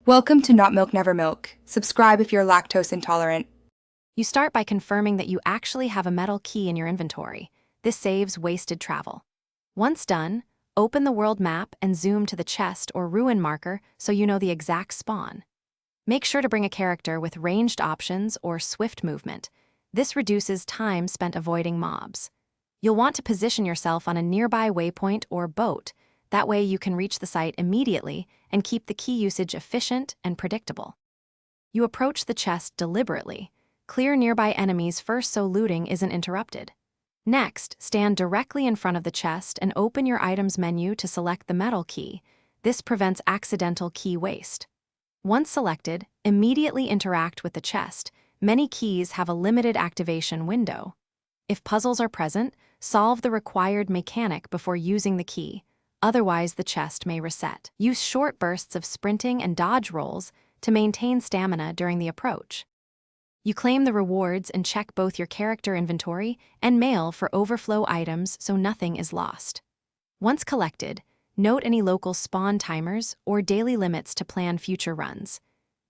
Welcome to Not Milk Never Milk. Subscribe if you're lactose intolerant. You start by confirming that you actually have a metal key in your inventory. This saves wasted travel. Once done, open the world map and zoom to the chest or ruin marker so you know the exact spawn. Make sure to bring a character with ranged options or swift movement. This reduces time spent avoiding mobs. You'll want to position yourself on a nearby waypoint or boat. That way you can reach the site immediately and keep the key usage efficient and predictable. You approach the chest deliberately. Clear nearby enemies first so looting isn't interrupted. Next, stand directly in front of the chest and open your items menu to select the metal key. This prevents accidental key waste. Once selected, immediately interact with the chest. Many keys have a limited activation window. If puzzles are present, solve the required mechanic before using the key. Otherwise, the chest may reset. Use short bursts of sprinting and dodge rolls to maintain stamina during the approach. You claim the rewards and check both your character inventory and mail for overflow items so nothing is lost. Once collected, note any local spawn timers or daily limits to plan future runs.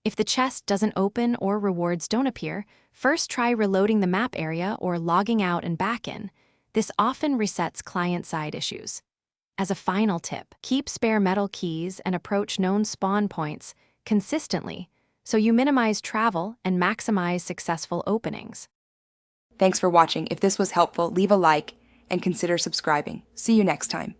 If the chest doesn't open or rewards don't appear, first try reloading the map area or logging out and back in. This often resets client-side issues. As a final tip, keep spare metal keys and approach known spawn points consistently so you minimize travel and maximize successful openings. Thanks for watching. If this was helpful, leave a like and consider subscribing. See you next time.